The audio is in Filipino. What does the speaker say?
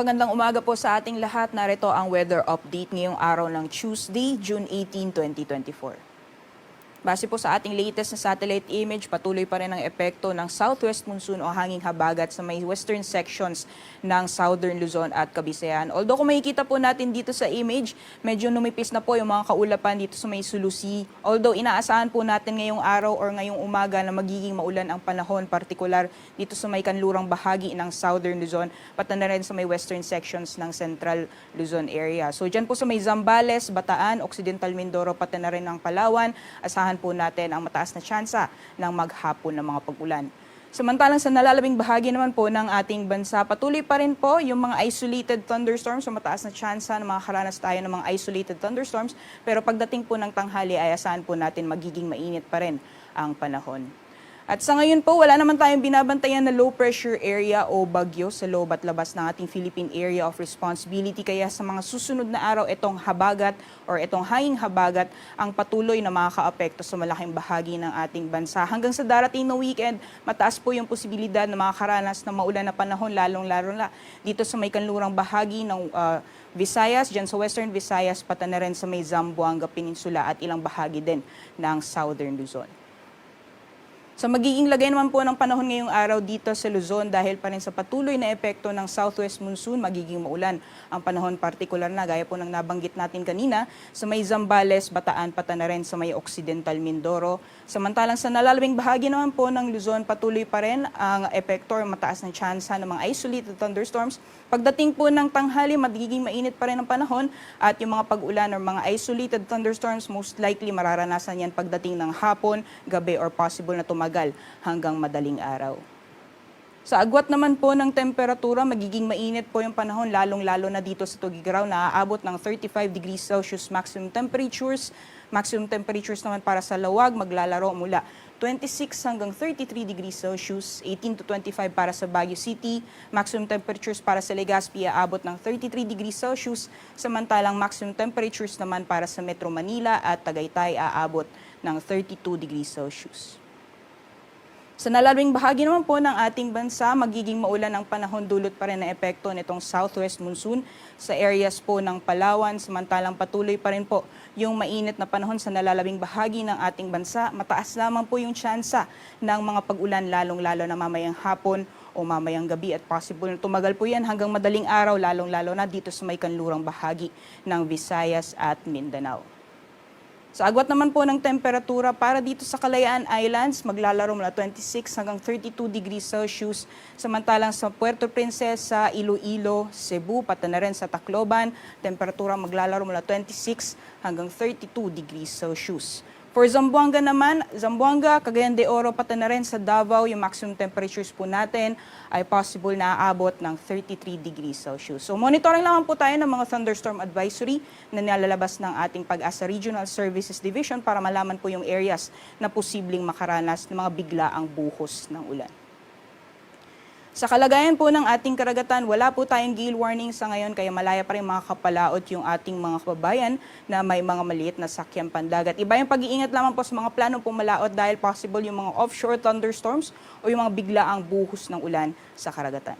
magandang umaga po sa ating lahat. Narito ang weather update ngayong araw ng Tuesday, June 18, 2024. Base po sa ating latest na satellite image, patuloy pa rin ang epekto ng southwest monsoon o hanging habagat sa may western sections ng southern Luzon at Cavite. Although kung makikita po natin dito sa image, medyo numipis na po yung mga kaulapan dito sa may Sulusi. Although inaasahan po natin ngayong araw or ngayong umaga na magiging maulan ang panahon, partikular dito sa may kanlurang bahagi ng southern Luzon, pati na rin sa may western sections ng central Luzon area. So dyan po sa may Zambales, Bataan, Occidental Mindoro, pati na rin ng Palawan, asahan po natin ang mataas na tsansa ng maghapon ng mga pag-ulan. Samantalang sa nalalabing bahagi naman po ng ating bansa, patuloy pa rin po yung mga isolated thunderstorms, so mataas na tsansa na makakaranas tayo ng mga isolated thunderstorms, pero pagdating po ng tanghali ay asahan po natin magiging mainit pa rin ang panahon. At sa ngayon po, wala naman tayong binabantayan na low pressure area o bagyo sa loob at labas ng ating Philippine Area of Responsibility. Kaya sa mga susunod na araw, itong habagat or itong hanging habagat ang patuloy na makakaapekto sa malaking bahagi ng ating bansa. Hanggang sa darating na weekend, mataas po yung posibilidad na makakaranas ng maulan na panahon, lalong-lalo na dito sa may kanlurang bahagi ng Visayas, dyan sa Western Visayas, pati na rin sa may Zamboanga Peninsula at ilang bahagi din ng Southern Luzon. Sa magiging lagay naman po ng panahon ngayong araw dito sa Luzon dahil pa rin sa patuloy na epekto ng southwest monsoon, magiging maulan ang panahon, partikular na gaya po ng nabanggit natin kanina sa may Zambales, Bataan, pati na rin sa may Occidental Mindoro. Samantalang sa nalalabing bahagi naman po ng Luzon, patuloy pa rin ang epekto or mataas na tsansa ng mga isolated thunderstorms. Pagdating po ng tanghali, magiging mainit pa rin ang panahon at yung mga pag-ulan or mga isolated thunderstorms, most likely mararanasan yan pagdating ng hapon, gabi or possible na tumagal hanggang madaling araw. Sa agwat naman po ng temperatura, magiging mainit po yung panahon, lalong-lalo na dito sa Tugigaraw na aabot ng 35 degrees Celsius maximum temperatures. Maximum temperatures naman para sa Lawag, maglalaro mula 26 hanggang 33 degrees Celsius, 18 to 25 para sa Baguio City. Maximum temperatures para sa Legazpi aabot ng 33 degrees Celsius, samantalang maximum temperatures naman para sa Metro Manila at Tagaytay aabot ng 32 degrees Celsius. Sa nalalabing bahagi naman po ng ating bansa, magiging maulan ang panahon, dulot pa rin na epekto nitong southwest monsoon sa areas po ng Palawan. Samantalang patuloy pa rin po yung mainit na panahon sa nalalabing bahagi ng ating bansa. Mataas lamang po yung tsansa ng mga pag-ulan, lalong-lalo na mamayang hapon o mamayang gabi at possible na tumagal po yan hanggang madaling araw, lalong-lalo na dito sa may kanlurang bahagi ng Visayas at Mindanao. Sa agwat naman po ng temperatura para dito sa Kalayaan Islands, maglalaro mula 26 hanggang 32 degrees Celsius. Samantalang sa Puerto Princesa, Iloilo, Cebu, pati na rin sa Tacloban, temperatura maglalaro mula 26 hanggang 32 degrees Celsius. For Zamboanga naman, Zamboanga, Cagayan de Oro, pati na rin sa Davao, yung maximum temperatures po natin ay possible na aabot ng 33 degrees Celsius. So monitoring lang po tayo ng mga thunderstorm advisory na nilalabas ng ating Pag-asa Regional Services Division para malaman po yung areas na posibleng makaranas ng mga biglaang buhos ng ulan. Sa kalagayan po ng ating karagatan, wala po tayong gale warning sa ngayon kaya malaya pa rin makakapalaot yung ating mga kababayan na may mga maliit na sakyang pandagat. Iba yung pag-iingat lamang po sa mga planong pumalaot dahil possible yung mga offshore thunderstorms o yung mga biglaang buhos ng ulan sa karagatan.